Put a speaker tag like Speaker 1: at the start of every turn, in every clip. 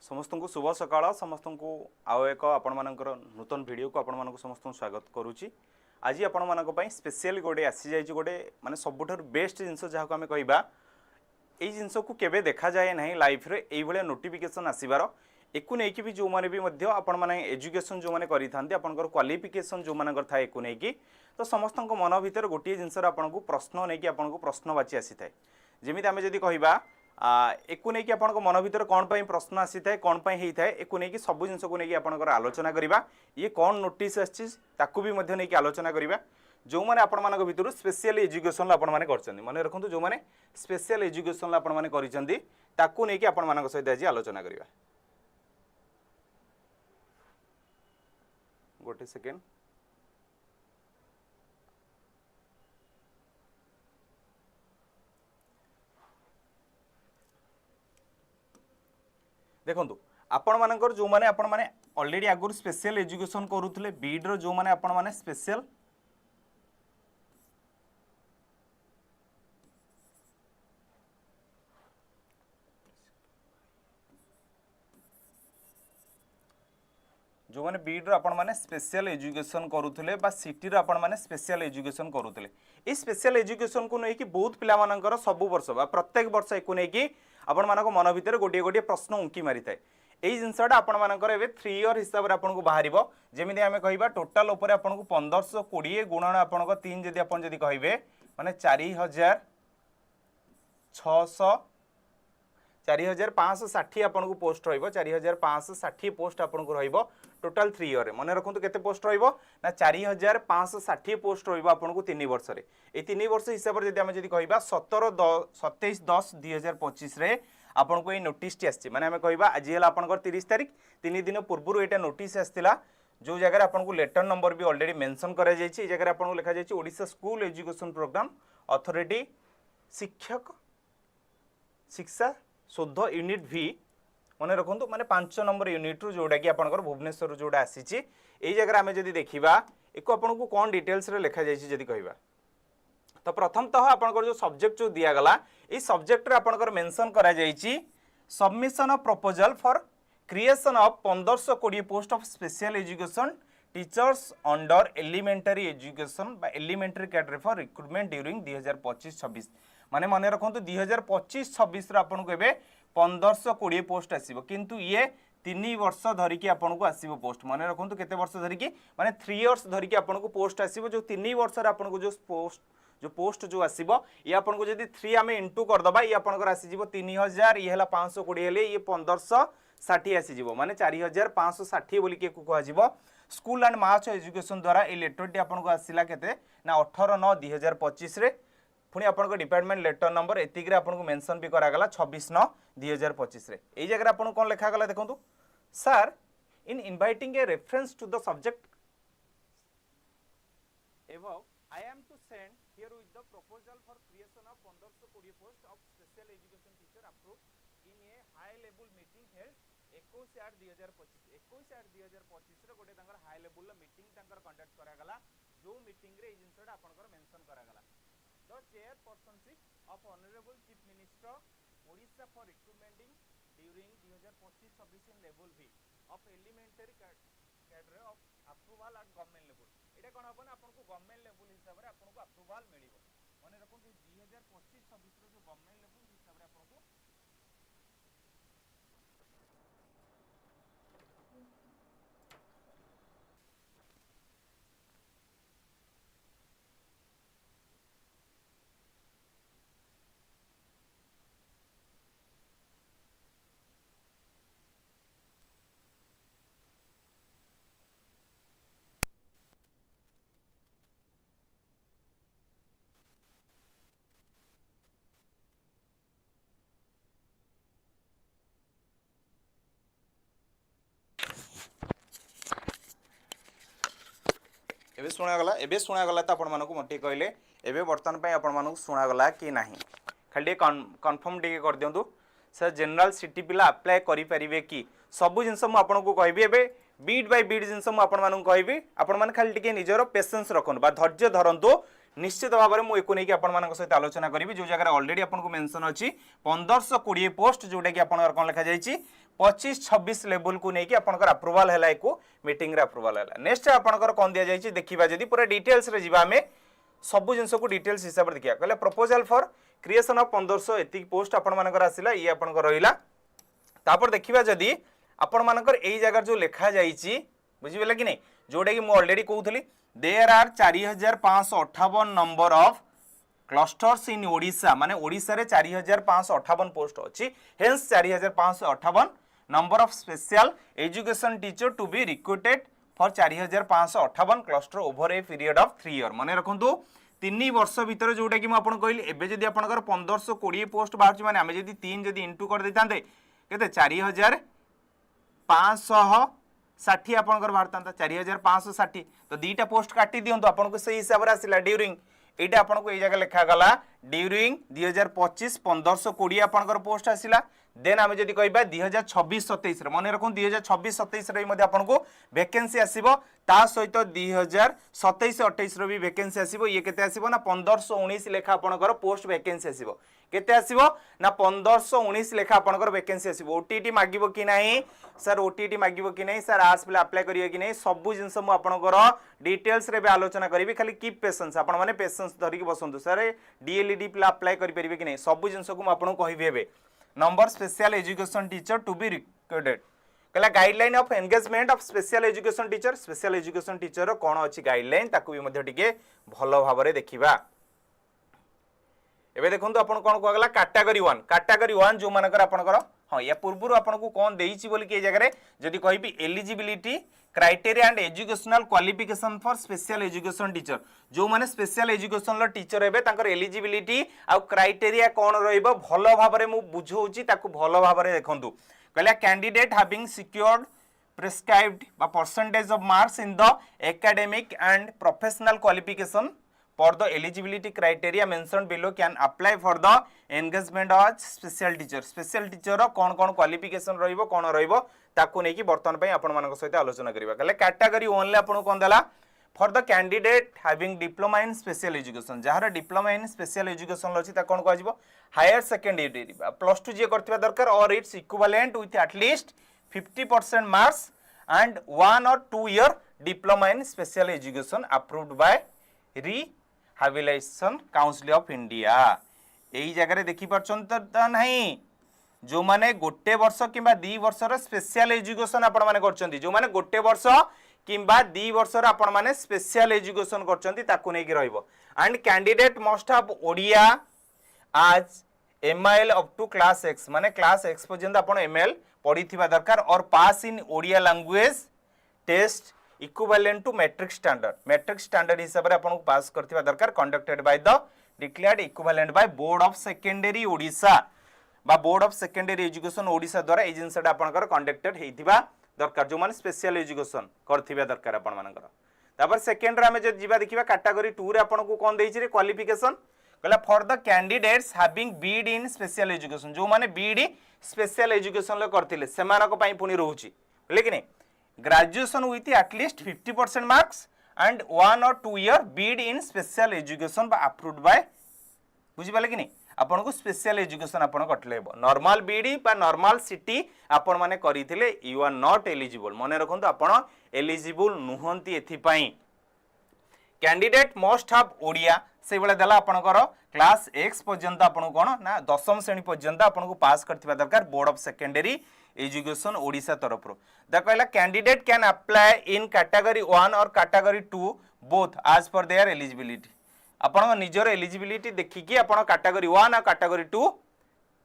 Speaker 1: समस्त को शुभ सकाळ समस्त को आउ एक आपण मानकर नूतन वीडियो को आपण मानक समस्त स्वागत करुच्ची। आज आपण मानक पई स्पेशल गोटे आसी जाय गोटे माने सबुठार बेस्ट जिनस जहाँ को आम कहवा ये जिनस को केबे देखा जाए ना लाइफ रे एई भलिया नोटिफिकेशन आसीबार एकु नै कि भी जो माने भी मध्य आपण माने एजुकेशन जो माने करि थांती आपनकर क्वालिफिकेशन जो मानकर थाए एकु नै कि तो समस्त मन भीतर गोटे जिनस आपण को प्रश्न नै कि आपण को प्रश्न बाची आसी थाए जेमिति आमे जदि कहबा एकु नै कि आपन मन भीतर कौन पई प्रश्न आसी थाए कौन पई हेई थाए एकु नै कि सब जिनस को नै कि आपनकर आलोचना करिबा ये कौन नोटिस आछि ताकू भी मध्य नै कि आलोचना करिबा जो माने आपण मानक भीतर स्पेशल एजुकेशन आपण माने करचंदी मने रखंतु जो माने स्पेशल एजुकेशन आपण माने करिसंदी ताकू नै कि आपण मानक सहित आज आलोचना करिबा। गोटे सेकेंड देखंतु आपण मानकर जो माने आपण माने ऑलरेडी आगुर स्पेशल एजुकेशन करूथले बीड रो जो माने आपण माने स्पेशल जो माने बीड रो आपण माने स्पेशल एजुकेशन करूथले बा सिटी रो आपण माने स्पेशल एजुकेशन करूथले ए स्पेशल एजुकेशन को नै कि बहुत पिला मानकर सब वर्ष बा प्रत्येक वर्ष एको नै कि आपण मानक मन भीतर गोटे गोटे प्रश्न उंकी मारि थाए एई जिनसटा आपण मानकर एबे 3 इयर हिसाब रे आपण को बाहरिबो जेमिति हमें कहिबा टोटल ऊपर आपण को 1520 गुणन आपण को 3 जदि आपण जदि कहिबे माने 4560 आपण को पोस्ट रहइबो 4560 पोस्ट आपण को रहइबो टोटल 3 इयर रे मने रखंतु केते पोस्ट रहइबो ना 4560 पोस्ट रहइबो आपण को 3 वर्ष रे ए 3 वर्ष हिसाब रे जदि हम जदि कहिबा 27/10/2025 रे आपण को ए नोटिस टी आछि माने हम कहिबा आज हला आपण को 30 तारिख 3 दिन पूर्व एटा नोटिस आस्तिला जो जगह आपण को लेटर नंबर भी ऑलरेडी मेंशन करा जायछि ए जगह आपण को लिखा जायछि Odisha school education program authority शिक्षक शिक्षा शोध यूनिट भी मने रखंतु माने 5 नंबर यूनिट रु जोडा कि आपनकर भुवनेश्वर रु जोडा आसीछि एई जगह आमे जदि देखिबा एको आपन को कोन डिटेल्स रे लिखा जायछि जदि कहिबा तो प्रथमतः आपनकर जो सब्जेक्ट जो दिया गला ए सब्जेक्ट रे आपनकर मेंशन करा जायछि submission of proposal for creation of 1520 post of special education teachers under elementary education बा elementary cadre for recruitment during 2025-26 माने माने रखंतु 2025-26 रे आपन को एबे 1520 पोस्ट आसीबो किंतु ये 3 वर्ष धरि कि आपन को आसीबो पोस्ट माने रखंतु केते वर्ष धरि कि माने 3 इयर्स धरि कि आपन को पोस्ट आसीबो जो 3 वर्ष रे आपन को जो पोस्ट जो आसीबो ये आपन को जदी 3 आमे इनटू कर दबा ये आपन को आसी जीवो 3000 ये हला 520 हेले ये 1560 आसी जीवो माने 4560 बोली के को जीवो स्कूल एंड मार्च एजुकेशन द्वारा ए लेटर टी आपन को आसीला केते ना 18/9/2025 रे पुणी आपन डिपार्टमेंट लेटर नंबर एतिक रे आपन को मेंशन भी करा गला 26/9/2025 रे एई जगह आपन कोन लिखा गला देखंतु sir in inviting a reference to the subject above I am to send here with the proposal for creation of 1520 post of special education teacher approved in a high level meeting held 21/8/2025 21/8/2025 रे गोटे तांकर high level meeting तांकर conduct करा गला जो meeting रे ए जिनसटा आपनकर mention करा गला The chairpersonship of Honorable Chief Minister Odisha for recruitment during 2025-26 in level V of elementary cadre of approval at government level. एटा कोन अपन आपन को गवर्नमेंट लेवल हिसाब रे आपन को अप्रूवल मिलिबो माने रखन 2025-26 रो जो गवर्नमेंट लेवल हिसाब रे आपन को एबे सुना गला तो आपण मानकु मटे कहले एबे बर्तन पय आपण मानकु सुना गला कि नाही खाली कंफर्म टिके कर दियंतु सर जनरल सिटी पिला अप्लाई करि परिबे कि सब जिंस मु आपण को कहबी एबे बीट बाय बीट जिंस मु आपण मानकु कहबी आपण मान खाली टिके निजरो पेशेंस रखन बा धैर्य धरंतु निश्चित भाव में मुझे नहीं कि आपण सहित आलोचना करी जो जगह ऑलरेडी आपको मेंशन अच्छी 1520 पोस्ट जोटा कि कौन लिखा जाए 25-26 लेवल को नहीं कि आपनकर अप्रूवल हैला एको मीटिंग रे अप्रूवल हैला। नेक्स्ट आपनकर कोन दिया जायछि देखिबा जदी पूरा डिटेल्स रे जिबा में सब जिंस को डिटेल्स हिसाब रे देखिया कहले प्रपोजल फॉर क्रिएशन ऑफ 1500 एतिक पोस्ट आपन मानकर आसिला ये आपनकर रहिला। तापर देखिबा जदी आपन मानकर एई जगह जो लिखा जायछि बुझिबेला कि नहीं जोडा कि मु ऑलरेडी कहउथली there are 4558 number of clusters in Odisha माने ओडिशा रे 4558 पोस्ट अछि hence 4558 number of special education teacher to be recruited for 4558 cluster over a period of 3 year. माने रखंतु 3 वर्ष भीतर जोटा कि आपन कहली एबे जदी आपनकर 1520 पोस्ट बाहर माने आमे जदी 3 जदी इनटू कर देतांते केते 4560 आपनकर बाहरतांता 4560 तो दीटा पोस्ट काटी दियंतो आपन को सही हिसाब रे आसिला ड्यूरिंग एटा आपन को ए जगह लिखा गला ड्यूरिंग 2025 1520 आपनकर पोस्ट आसिला। देन आमे जदी कहबा 2026-27 रे माने रखन 2026-27 रे मध्ये आपन को वैकेंसी आसीबो ता सहित 2027-28 रे भी वैकेंसी आसीबो। ये केते आसीबो ना 1519 लेखा आपनकर पोस्ट वैकेंसी आसीबो केते आसीबो ना 1519 लेखा आपनकर वैकेंसी आसीबो। ओटीटी मागिबो कि नाही सर ओटीटी मागिबो कि नाही सर आर्ट्स पे अप्लाई करियो कि नाही सब जिंस मु आपनकर डिटेल्स रे भी आलोचना करिवि खाली कीप पेशेंस आपन माने पेशेंस धरि के बसंतु सर डीएलईडी पे अप्लाई करि परिबे कि नाही सब जिंस को मु आपन को कहिबे हेबे। Number special education teacher to be recruited कहला guideline of engagement of special education teacher कोन अछि गाइडलाइन ताकू भी मध्ये टिके भलो भाबरे देखिबा। एबे देखंतु आपन कोन कहगला कैटेगरी 1 जो मानकर आपनकर हां या पूर्वरु आपन को कोन देइछि बोली के जगह रे जदी कहिबी eligibility criteria and educational qualification for special education teacher जो माने स्पेशल एजुकेशन लो टीचर हेबे तांकर एलिजिबिलिटी आ क्राइटेरिया कोन रहइबो भलो भाबरे मु बुझौछि ताकू भलो भाबरे देखंतु कहला कैंडिडेट हैविंग सिक्योर्ड प्रिस्क्राइब्ड बा percentage of marks in the academic and professional qualification for the eligibility criteria mentioned below can apply for the engagement of special teacher रो कोन कोन क्वालिफिकेशन रहइबो कोन रहइबो ताकू नै कि वर्तमान पय आपण मानक सहित आलोचना करिबा कहले कैटेगरी 1 ले आपण कोन देला for the candidate having diploma in special education जहार डिप्लोमा इन स्पेशल एजुकेशन लछि ता कोन कहजिबो हायर सेकेंडरी प्लस 2 जे करथिबा दरकार or its equivalent with at least 50% marks and 1 or 2 year diploma in special education approved by rehabilitation council of India. एई जगह रे देखि परछन त नहीं जो माने गोटे वर्ष किबा 2 वर्ष रो स्पेशल एजुकेशन आपण माने करछंती जो माने गोटे वर्ष किबा 2 वर्ष रो आपण माने स्पेशल एजुकेशन करछंती ताकू नै कि रहइबो and candidate must have Odia as MIL up to class X माने क्लास एक्स पर्यंत आपण एमएल पढिथिबा दरकार or pass in Odia language test equivalent to matric standard हिसाब रे आपण पास करथिबा दरकार conducted by the declared equivalent by board of secondary Odisha बा board of secondary education Odisha द्वारा ए जिंसटा आपनकर कंडक्टेड हेतिबा दरकार जो माने स्पेशल एजुकेशन करथिबा दरकार आपण मानकर। तापर सेकेंड रे हमें जे जीवा देखिबा कैटेगरी 2 रे आपण को कोन देइछि रे क्वालिफिकेशन कहला for the candidates having Beed in special education जो माने बीड स्पेशल एजुकेशन ले करथिले सेमानक पई पुनी रहउछि लेकिन graduation with at least 50% marks and 1 or 2 year Beed in special education बा अप्रूव्ड बाय बुझि पाले कि नहीं आपन को स्पेशल एजुकेशन आपन कटलेबो नॉर्मल बीडी बा नॉर्मल सिटी आपन माने करिथिले यू आर नॉट एलिजिबल मने रखंतु आपन एलिजिबल नुहंती एथि पई कैंडिडेट मस्ट हैव ओडिया से बेले देला आपनकर क्लास एक्स पर्यंत आपन कोन ना 10वीं श्रेणी पर्यंत आपन को पास करथिबा दरकार board of secondary education Odisha तरफ रो द कहला candidate can apply in category 1 और category 2 both as per their eligibility आपन निजर एलिजिबिलिटी देखि कि आपन कैटेगरी 1 और कैटेगरी 2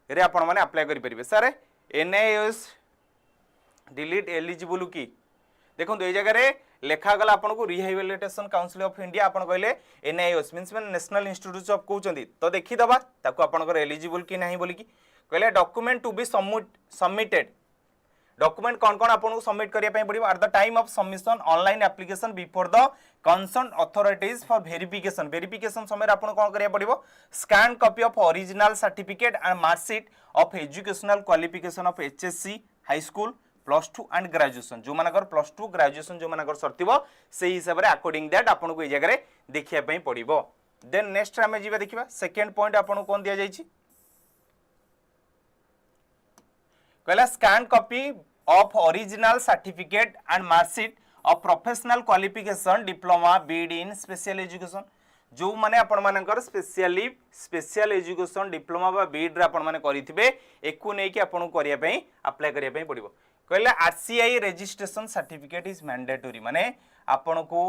Speaker 1: रे आपन माने अप्लाई करि परिबे सर एनआईएस डिलीट एलिजिबल की देखो ए जगह रे लेखा गला आपन को रिहैबिलिटेशन काउंसिल ऑफ इंडिया आपन कहले NIS means man national institute of कहउचंदी तो देखि दबा ताको आपन को एलिजिबल की नाही बोली की कहले document to be submitted document कौन कौन आपको सबमिट करिया पई पड़िबो at the time of submission online application before the concern authorities for verification समय आपन कौन करिया पड़िबो scan copy of original certificate and marksheet of educational qualification of HSC high school +2 and graduation जो मानकर +2 ग्रेजुएशन जो मानकर सरतिबो से हिसाब रे अकॉर्डिंग दैट आपन को ए जगह रे देखिया पई पड़िबो। देन नेक्स्ट हमें जीवा देखिबा सेकंड पॉइंट आपन कोन दिया जाईची कहला scan copy of original certificate and marksheet of professional qualification diploma Beed in special education जो माने आपण मानकर स्पेशल एजुकेशन डिप्लोमा बा बीड रे आपण माने करिथिबे एकु नै कि आपण करिया पई अप्लाई करिया पई पड़िबो कहला RCI registration certificate is mandatory माने आपण को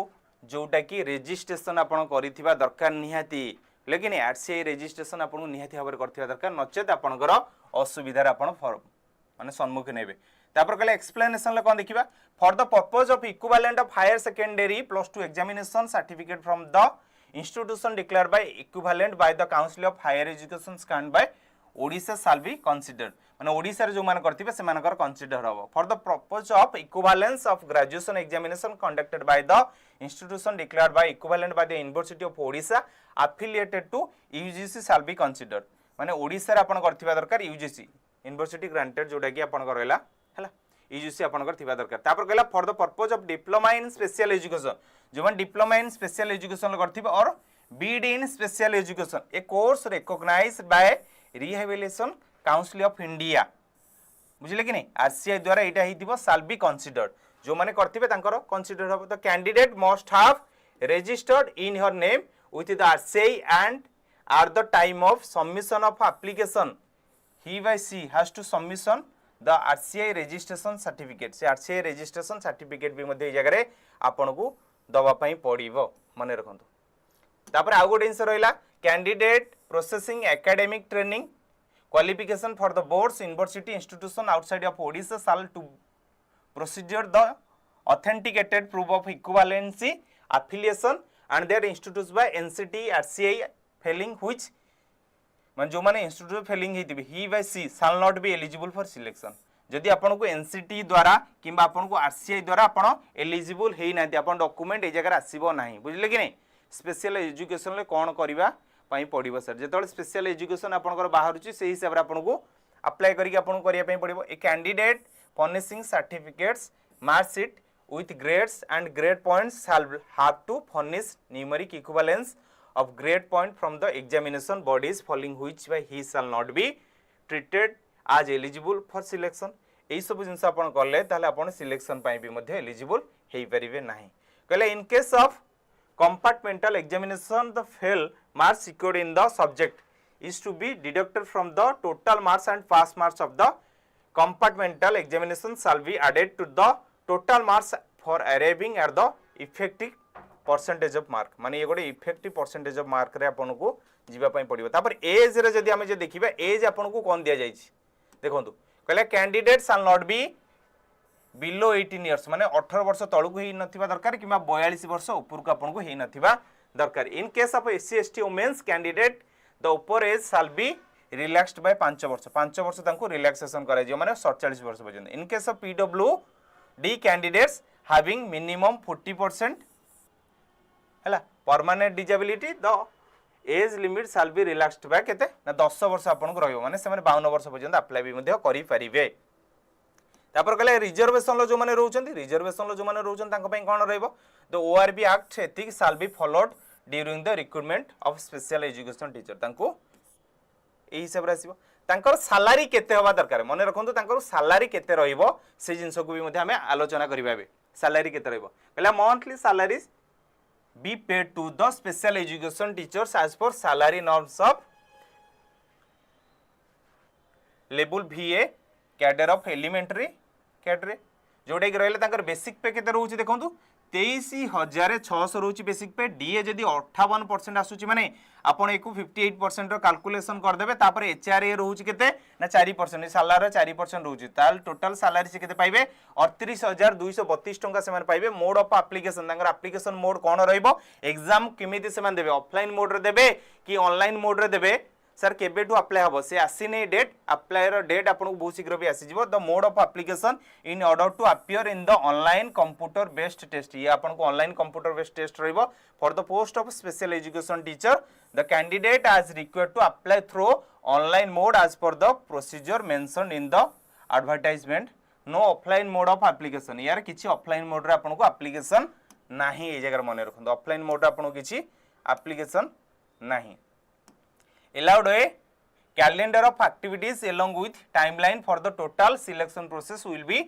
Speaker 1: जोटा कि रजिस्ट्रेशन आपण करिथिबा दरकार निहाती लेकिन आरसीआई रजिस्ट्रेशन आपण निहाती भाबरे करथिबा दरकार नचेत आपणकर असुविधा रे आपण फॉर्म माने सम्मुखीन हेबे तापर कहला एक्सप्लेनेशन ले कोन देखिबा for the purpose of equivalent of higher secondary +2 examination certificate from the institution declared by equivalent by the council of higher education scanned by Odisha shall be considered माने ओडिसा रे जो मान करथिबे से मानकर कंसीडर हबो for the purpose of equivalence of graduation examination conducted by the institution declared by equivalent by the university of Odisha affiliated to UGC shall be considered माने ओडिसा रे आपण करथिबा दरकार यूजीसी यूनिवर्सिटी ग्रांटेड जोटा कि आपण करैला हैला यूजीसी आपण करथिबा दरकार तापर कहला for the purpose of diploma in special education जो मान डिप्लोमा इन स्पेशल एजुकेशन करथिबा or BEd in special education a course recognised by rehabilitation council of India बुझिले कि नहीं आरसीआई द्वारा एटा हिथिबो शैल बी कंसीडर्ड जो माने करथिबे तांकर कंसीडर हबो the candidate must have registered in your name with the RCI and at the time of submission of application he by she has to submission the RCI registration certificate से RCI registration certificate भी मध्ये जगह रे आपन को दवा पई पड़िबो मने रखंतु तापर आ गोटे जिंस रहिला candidate processing academic training qualification for the boards university institution outside of Odisha shall to procedure the authenticated proof of equivalency affiliation and their institutes by NCT RCI failing which मान जो माने इंस्टीट्यूट फेलिंग हेतिबे he by C shall not be eligible for selection जदि आपन को NCT द्वारा किंबा आपन को आरसीआई द्वारा आपन एलिजिबल हेई नांती आपन डॉक्यूमेंट ए जगह आसीबो नाही बुझले कि नहीं स्पेशल एजुकेशन ले कोन करिबा पई पड़िबो सर जेतोल स्पेशल एजुकेशन आपनकर बाहरुची सेही हिसाब रे आपन को अप्लाई करिके आपन करिया पई पड़िबो a candidate furnishing certificates marksheet with grades and grade points shall have to furnish numeric equivalence of grade point from the examination bodies following which by he shall not be treated as eligible for selection एई सब जिंस आपण करले ताले आपण selection पई भी मध्ये eligible हेई परिबे नाही कहले इन case of compartmental examination the fail marks secured in the subject is to be deducted from the total marks and pass marks of the compartmental examination shall be added to the total marks for arriving at the effective percentage of mark माने ये गोटे effective percentage of mark रे आपन को जीवा पई पड़िबो तापर as रे जदी हमें जे देखिबा एज आपन को कोन दिया जाईछि देखंतु कहले candidate shall not be below 18 years माने 18 वर्ष तळु को हेई नथिबा दरकार किबा 42 वर्ष ऊपर को आपन को हेई नथिबा दरकार in case of SC ST womens candidate the upper age shall be relaxed by 5 वर्ष तांको रिलैक्सेशन करा जियो माने 47 वर्ष पर्यंत in case of PWD candidates having minimum 40% हैला permanent disability the age limit shall be relaxed by केते ना 10 वर्ष आपन को रहयो माने से माने 52 वर्ष पर्यंत अप्लाई भी मध्ये करि परिबे तापर कहले रिजर्वेशन लो जो माने रहउचंती रिजर्वेशन लो जो माने रहउचंती तांको पई कोन रहइबो द ओआरबी एक्ट एथिक shall be followed during the recruitment of special education teacher तांको एही हिसाब रे आसीबो तांकर सैलरी केते होबा दरकार मने रखंतु तांकर सैलरी केते रहइबो से जिंस को भी मध्ये हमें आलोचना करिबाबे सैलरी केते रहइबो कहला monthly salaries be paid to the special education teachers as per salary norms of level VA cadre of elementary cadre जोडे कि रहले तांकर बेसिक पे केते रहउची देखंतु 23,600 रहउची बेसिक पे डीए जदी 58% आसुची माने आपण एकु 58% रो कैलकुलेशन कर देबे तापर एचआरए रहउची केते ना 4% सैलरी 4% रहउची ताल टोटल सैलरी से केते पाइबे 38,232 टंका से माने पाइबे मोड ऑफ एप्लीकेशन तांकर एप्लीकेशन मोड कोन रहइबो एग्जाम किमिति से माने देबे ऑफलाइन मोड रे देबे कि ऑनलाइन मोड रे देबे सर केबे टू अप्लाई हबो से आसीने डेट अप्लाई रो डेट आपन को बहुत शीघ्र भी आसी जिवो the mode of application in order to appear in the online computer based test ये आपन को ऑनलाइन कंप्यूटर बेस्ड टेस्ट रहइबो for the post of special education teacher the candidate as required to apply through online mode as per the procedure mentioned in the advertisement no offline mode of application यार किछि offline mode रे आपन को application नाही ए जगह मने रखन offline mode रे आपन को किछि एप्लीकेशन नाही allowed a calendar of activities along with timeline for the total selection process will be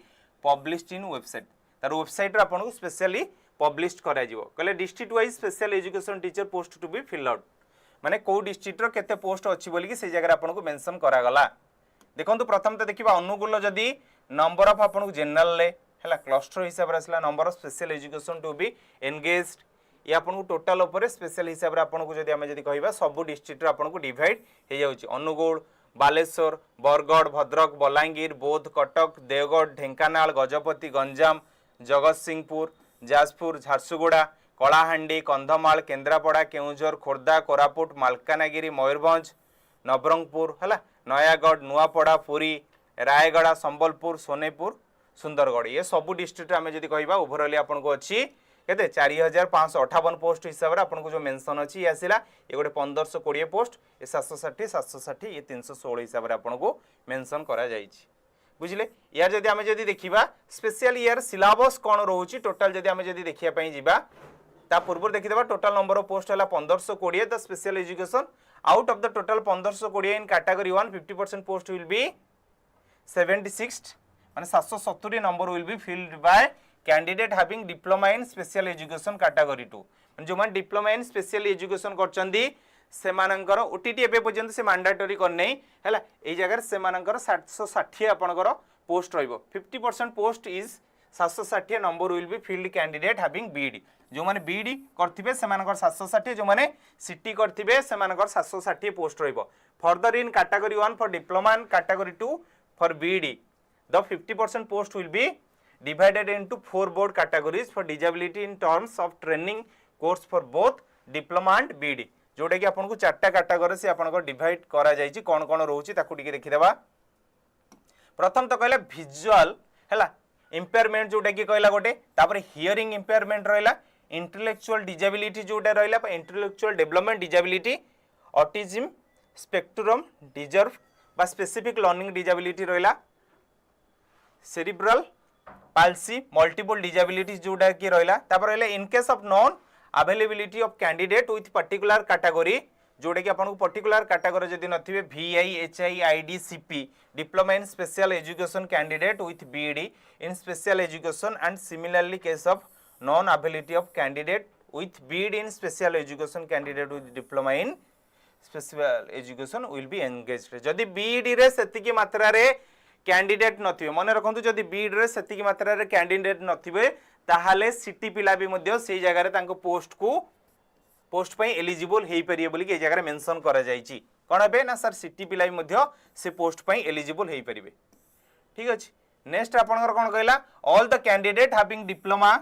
Speaker 1: published in website तार वेबसाइट रे आपन को स्पेशली पब्लिश करा जिवो कहले district wise special education teacher post to be fill out माने को district रो केते पोस्ट अछि बोली कि से जगह आपन को मेंशन करा गला देखंतु प्रथम तो देखिबा अनुकूल जदी नंबर ऑफ आपन को जनरल ले हला क्लस्टर हिसाब रे असला number of special education to be engaged ये आपन को टोटल ऊपर स्पेशल हिसाब रे आपन को जदी हम जदी कहिबा सब डिस्ट्रिक्ट रे आपन को डिवाइड हे जाउची अनुगुल बालेश्वर बरगढ़ भद्रक बलांगीर बौद्ध कटक देवगढ़ ढेंकानाल गजपति गंजाम जगतसिंहपुर जाजपुर झारसुगुड़ा कलाहांडी कंधमाल केन्द्रापड़ा केउझर खोर्धा कोरापुट मालकानगिरी मयूरभंज नवरंगपुर है नयागढ़ नुआपड़ा पुरी रायगढ़ संबलपुर सोनेपुर सुंदरगढ़ ये सब डिस्ट्रिक्ट आम जब कह ओभरअली आपन को अच्छी केते 4558 पोस्ट हिसाब से आपन को जो मेंशन अच्छी आसला ये गोटे 1520 पोस्ट ये 760 760 ये 316 हिसाब से आपन को मेंशन करा जायछि बुझले यार जदि आम जदि देखिबा स्पेशल ईयर सिलेबस कौन रोची टोटल जदि आम जदि देखिया पई जिबा ता पूर्व देखिदेबा टोटल नंबर ऑफ पोस्ट हला 1520 the special education out of the total 1520 in category 1 50% post will be 76 माने 770 number will be filled by candidate having diploma in special education category 2 जो मान डिप्लोमा इन स्पेशल एजुकेशन करचंदी सेमानंकर OTT एबे पर्यंत से mandatory करने हैला ए जगह सेमानंकर 760 आपनकर पोस्ट रहइबो 50% post is 760 number will be filled candidate having BEd जो माने बीडी करथिबे सेमानकर 760 जो माने सिटी करथिबे सेमानकर 760 पोस्ट रहइबो further in category 1 for diploma and category 2 for BEd the 50% post will be divided into 4 board categories for disability in terms of training course for both diploma and BD जोटा कि आपन को चारटा category से आपन को divide करा जायछि कोन कोन रहउछि ताकू टिके देखि देबा प्रथम तो कहला विजुअल हैला इंपेयरमेंट जोटा कि कहला गोटे तापर हियरिंग इंपेयरमेंट रहला इंटेलेक्चुअल डिसेबिलिटी जोटा रहला intellectual development disability autism spectrum deserve बा स्पेसिफिक लर्निंग डिसेबिलिटी रहला सेरिब्रल पाल्सी मल्टीपल डिसेबिलिटीज जोटा कि रहला तापर रहला इन case of non availability of candidate with particular category जोटा कि आपन को पर्टिकुलर कैटेगरी जदी नथिबे VI HI ID CP diploma in special education candidate with BD in special education and similarly case of non availability of candidate with BD in special education candidate with diploma in special education will be engaged जदी BD रे सेति की मात्रा रे candidate नथिबे मन रखंतु जदी बीड रे सेति की मात्रा रे कैंडिडेट नथिबे ताहाले सिटी पिला भी मध्य से जगह रे तांको पोस्ट पई एलिजिबल हेई परिए बोली के जगह रे मेंशन करा जायछि कोन बे ना सर सिटी पिला भी मध्य से पोस्ट पई एलिजिबल हेई परिबे ठीक अछि नेक्स्ट आपनकर कोन कहला all the candidate having diploma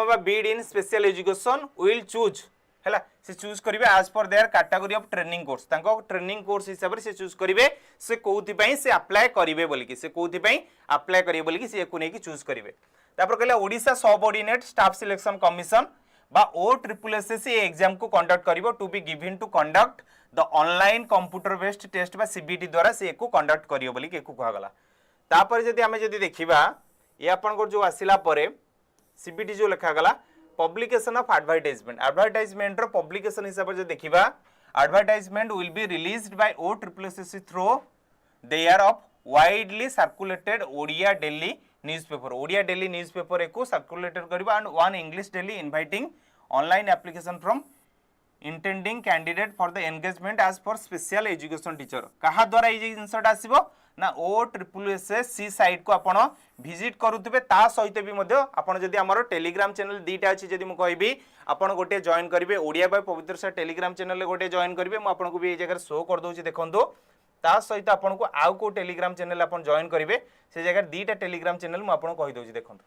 Speaker 1: बा BEd in special education will choose हैला से चूज करिवे as per their category of training course तांको ट्रेनिंग कोर्स हिसाब रे से चूज करिवे से कोउथि पई से अप्लाई करिवे बोली कि से कोउथि पई अप्लाई करिवे बोली कि से एको नै कि चूज करिवे तापर कहले Odisha subordinate staff selection commission बा OSSSC एग्जाम को कंडक्ट करिवो to be given to conduct the online computer based test बा CBT द्वारा से एको कंडक्ट करियो बोली कि एको कहा गला तापर जदी हमें जदी देखिबा ये आपन को जो आसिला परे CBT जो लिखा गला पब्लिकेशन ऑफ एडवर्टाइजमेंट रो पब्लिकेशन हिसाब से देखिबा advertisement will be released by OSSSC through their of widely circulated Odia daily newspaper एको सर्कुलेटेड करबा and one English daily inviting online application from intending candidate for the engagement as for special education teacher कहा द्वारा ये जिनसटा आसीबो ना OSSSC site को आपण visit करूथबे ता सहित भी मध्य आपण जदी हमर टेलीग्राम चैनल दीटा अछि जदी मु कहबी आपण गोटे जॉइन करिवे ओडिया बाय पवित्र सर टेलीग्राम चैनल ले गोटे जॉइन करिवे मु आपण को भी ए जगह शो कर दोछि देखंतो ता सहित आपण को आउ को टेलीग्राम चैनल आपण जॉइन करिवे से जगह दीटा टेलीग्राम चैनल मु आपण कहि दोछि देखंतो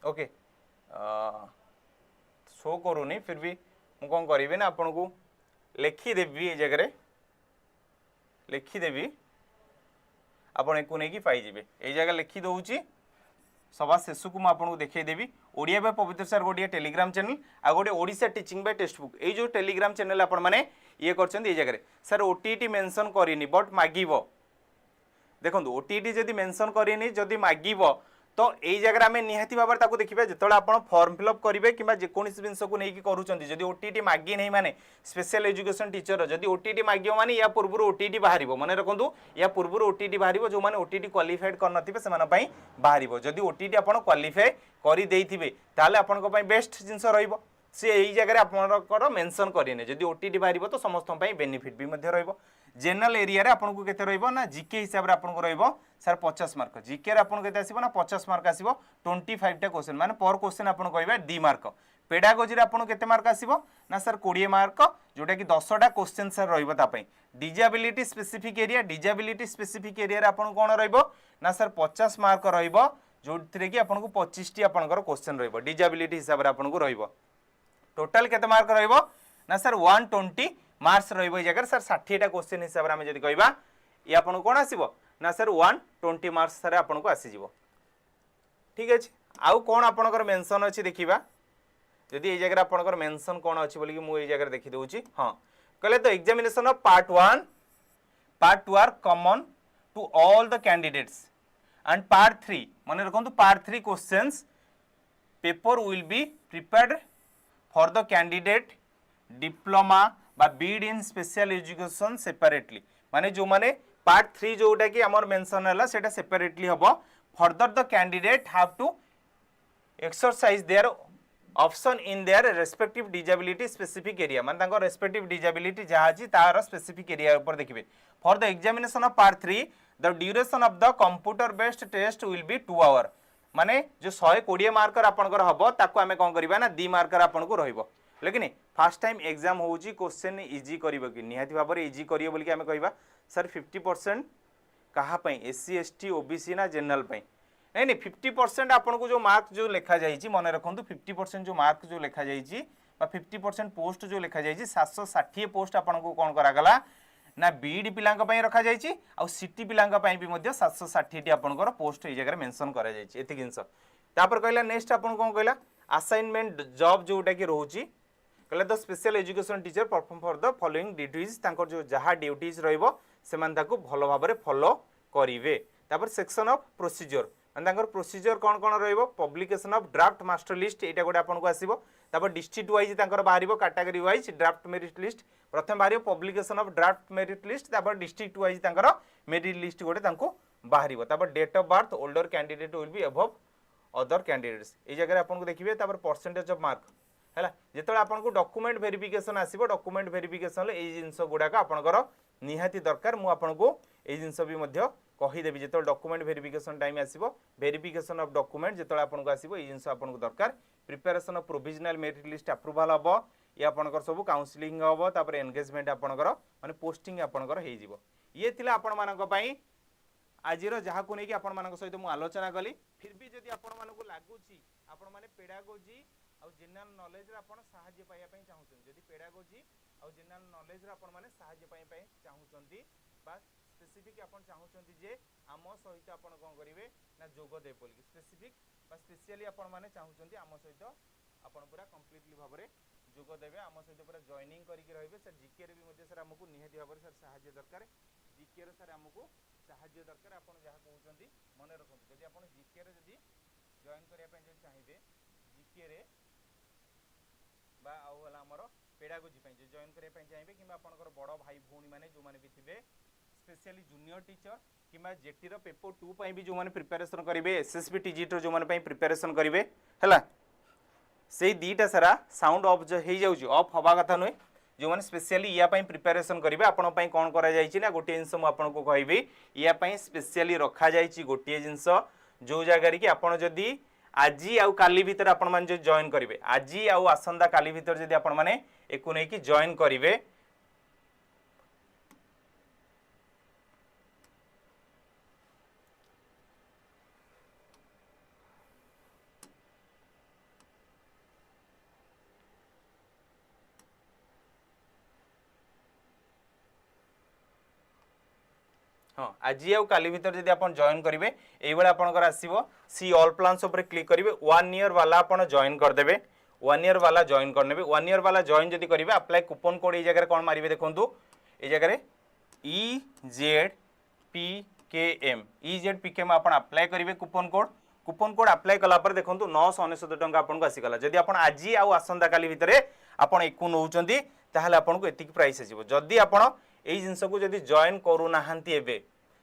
Speaker 1: ओके शो करूनी फिर भी मु कौन करी ना आपन को लिखिदेवी ये जगह लिखिदेवी आपन एक नहीं पाइबे ये जगह लिखि दउची सभा शेष को मुझे देखदेवी ओडिया बाय पवित्र सर गोटे टेलीग्राम चैनल आ गोटे Odisha teaching bye text book ये टेलीग्राम चैनल आपण मैंने ये कर जगह सर ओटीटी मेंशन करनी बट मागिब देखो ओटीटी जदि मेंशन करनी जदि मागिब तो यही जगह आम निहाती भाव में देखिए जो आप फॉर्म फिलअप करेंगे कि जेकोसी जिनस को लेकिन करूँ जदि ओटीटी मागी नहीं माने स्पेशल एजुकेशन टीचर जदि ओटीटी मागियो माने या पूर्व ओटीटी बाहर मन रखु या पूर्व ओटीटी बाहर जो मैंने ओटीटी क्वालिफाइड करनथिबे सेमान पई बाहर जदि ओटीटी आप क्वालिफाई करदे ताले आपण बेस्ट जिनस रहिबो सी यही जगह आपंकर मेंशन करें जदि ओटीटी बाहर तो समस्त बेनिफिट भी रहिबो जनरल एरिया रे आपन को केते रहइबो ना जीके हिसाब रे आपन को रहइबो सर 50 मार्क जीके रे आपन केते आसीबो ना 50 मार्क आसीबो 25 टा क्वेश्चन माने पर क्वेश्चन आपन कहबा 2 मार्क पेडागोजी रे आपन केते मार्क आसीबो ना सर 20 मार्क जोटा कि 10 टा क्वेश्चन सर रहइबो ता पई डिजेबिलिटी स्पेसिफिक एरिया रे आपन कोन रहइबो ना सर 50 मार्क रहइबो जोथिरे कि आपन को 25 टी आपनकर क्वेश्चन रहइबो डिजेबिलिटी हिसाब रे आपन को रहइबो टोटल केते मार्क रहइबो ना सर 120 मार्क्स रहिबो ए जगह सर 60 टा क्वेश्चन हिसाब रे हम जदि कहबा ये आपन कोन आसीबो ना सर 120 मार्क्स सर आपन को आसी जीवो ठीक अछि आउ कोन आपनकर मेंशन अछि देखिबा जदि ए जगह आपनकर मेंशन कोन अछि बोली कि मु ए जगह देखि दउची हां कहले तो examination of part 2 are common to all the candidates and part 3 माने रखंतु part 3 questions paper will be prepared for the candidate diploma बा BEd in special education separately माने जो माने पार्ट 3 जोटा कि हमर मेंशन हला सेटा सेपरेटली हबो further the candidate have to exercise their option in their respective disability specific area माने तांको रेस्पेक्टिव डिजेबिलिटी जहा अछि तार स्पेसिफिक एरिया ऊपर देखिबे for the examination of part 3 the duration of the computer based test will be 2 hour माने जो 120 marker आपनकर हबो ताको हमें कोन करबा ना 2 मार्कर आपनको रहइबो लेकिन फास्ट टाइम एग्जाम होउची क्वेश्चन इजी करिवो कि निहाती भाबर इजी करियो बोली कि हमें कहबा सर 50% कहा पई एससी एसटी ओबीसी ना जनरल पई नहीं नहीं 50% आपन को जो मार्क जो लिखा जाइछि मन रखंतु 50% जो मार्क जो लिखा जाइछि बा 50% पोस्ट जो लिखा जाइछि 760 पोस्ट आपन को कोन करा गला ना बीड पिलांका पई रखा जाइछि आ सिटी पिलांका पई भी मध्ये 760 टी आपनकर पोस्ट ए जगह मेंशन करा जाइछि एति जिंस तापर कहला नेक्स्ट आपन कोन कहला असाइनमेंट जॉब जोटा कि रहउछि कहले the special education teacher perform for the following duties तांकर जो जहा ड्यूटीज रहइबो सेमान ताको भलो भाबरे फॉलो करिवे तापर सेक्शन ऑफ प्रोसीजर माने तांकर प्रोसीजर कोन कोन रहइबो publication of draft master list एटा गोटे आपन को आसीबो तापर डिस्ट्रिक्ट वाइज तांकर बाहरिबो category wise draft merit list प्रथम बाहरिबो publication of draft merit list तापर डिस्ट्रिक्ट वाइज तांकर मेरिट लिस्ट गोटे तांको बाहरिबो तापर date of birth older candidate will be above other candidates ए जगह आपन को देखिबे तापर परसेंटेज ऑफ मार्क है जिते आपको डॉक्यूमेंट वेरिफिकेशन आसो डॉक्यूमेंट वेरिफिकेशन ये जिनस गुड़ाक आपंकर निहाती दरकार मुझे ये जिनस भी कहीदेवी जो डॉक्यूमेंट वेरिफिकेशन टाइम आसो वेरिफिकेशन ऑफ डॉक्यूमेंट जो आपको आसो ये जिनस आपको दरकार preparation of provisional merit list approval हम ये आपंकर सब काउंसलिंग हम तापर एंगेजमेंट आपंकर माने पोस्टिंग आपंकर हो ये थिला आपण मानक पई आज जहाँ को लेकिन आपण मानक सहित मु आलोचना कली फिर भी जदि आपण मानक लागुची आपण माने पेडागोजी आ जनरल नॉलेज रे आपण सहाय्य पाइया पई चाहउछन जदि पेडागोजी आ जनरल नॉलेज रे आपण माने सहाय्य पाइया पई चाहउछंती बा स्पेसिफिक आपण चाहउछंती जे आम सहित आपण कोन करिवे ना जोग दे बोली स्पेसिफिक बा स्पेशली आपण माने चाहउछंती आम सहित आपण पूरा कंप्लीटली भाबरे जोग देबे आम सहित पूरा जॉइनिंग करिके रहबे सर जीके रे भी मध्ये सर हमकु निहाती भाबरे सर सहाय्य दरकार जीके रे सर हमकु सहाय्य दरकार आपण जहा कहउछंती मने रखंतु जदि आपण जीके रे जदि जॉइन करिया पई जे चाहिबे जीके रे बा आउ हला हमर पेडागोजी पई जे जॉइन करिया पई चाहिबे किबा आपनकर बड़ भाई भौणी माने जो माने भी थिबे स्पेशली जूनियर टीचर किबा जेटी रो पेपर 2 पई भी जो माने प्रिपरेशन करिवे एसएसबी टीजीटी रो जो माने पई प्रिपरेशन करिवे हला सेई दीटा सारा साउंड ऑफ जो हे जाउची ऑफ हवा कथा नय जो माने स्पेशली या पई प्रिपरेशन करिवे आपन पई कोन करा जायछि ना गोटे जिंस मु आपन को कहबी या पई स्पेशली रखा जायछि गोटे जिंस जो जगह कि आपन जदी आजी आउ काली भीतर आपण मान जो जॉइन करिवे आजी आउ आसंदा काली भीतर जदी आपण माने एको नै कि जॉइन करिवे हाँ आज आउ काली भीतर जब आप जॉइन करेंगे ये आपंकर आसो सी ऑल प्लान्स उपर क्लिक करेंगे 1 ईयर वाला आप जॉइन करदे 1 ईयर वाला जॉइन करने 1 ईयर वाला जॉइन जब करेंगे अप्लाई कूपन कोड ये जगह कौन मारे देखो ये जगह �EZPKM �EZPKM आप अप्लाई करेंगे कूपन कोड अप्लाई कलापर देखो 999 टंका आपको आसीगला जदि आप आज आउ आसंता काली भितर आप एक नौकरी ताहले आपको एतिक प्राइस आसीबो जदि आप एई जिंस को जदि जॉइन करू नाहंती एबे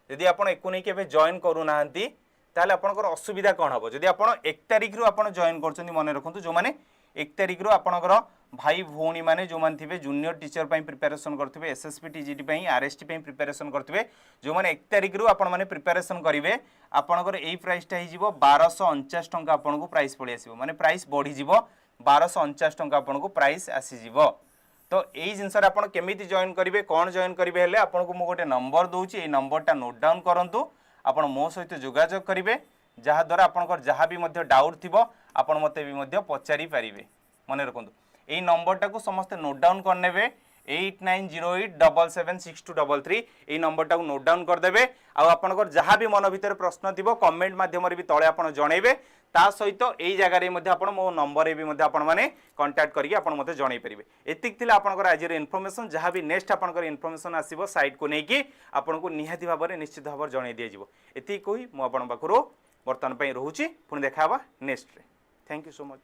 Speaker 1: जदि आप एक नहीं के जॉइन करू नाहंती ताहले आपनकर असुविधा कौन हम जदि आप 1 तारिख रु आप जॉइन करछन्ती मन रखंतु जो माने 1 तारिख रु आपनकर भाई भौणी माने जो माने थिबे जूनियर टीचर पई प्रिपरेशन करथिबे एसएसपी टीजीटी पई आरएसटी पई प्रिपरेशन करथिबे जो माने 1 तारिख रु आपण माने प्रिपरेशन करिवे आपनकर एई प्राइस टा हि जिवो 1249 टंका आपनको प्राइस पड़ी आसीबो माने प्राइस बढ़ी जिवो 1249 टंका आपनको प्राइस आसी जिवो तो यही जिनस आप केमिति जॉइन करेंगे कौन जॉइन करेंगे हेले आपको मु गोटे नंबर दूची ये नंबरटा नोट डाउन करूँ आप मो सहित जोगाजोग करेंगे जहाद्वारा आपंकर जहाँ भी डाउट थी आप मत भी पचारि पारे मन रखु यही नंबरटा को समस्ते नोट डाउन करने 8908776233 ये नंबरटा को नोट डाउन करदे आपंकर जहाँ भी मन भर प्रश्न थी कमेंट मध्यम भी तले आप जनइबे ता सहित यही जगह आप मो नंबर भी मैंने कंटाक्ट करके आप मत जन पारे एतिक आपंकर आज इनफॉरमेशन जहाँ भी नेक्स्ट आपंकर इनफॉरमेशन आसो साइट को लेकिन आपको निहाती भाव में निश्चित भाव में जन दिज्व एति कही मुझे पाखु बर्तमान रोचे पुणी देखा नेक्स्ट रे थैंक यू सो मच।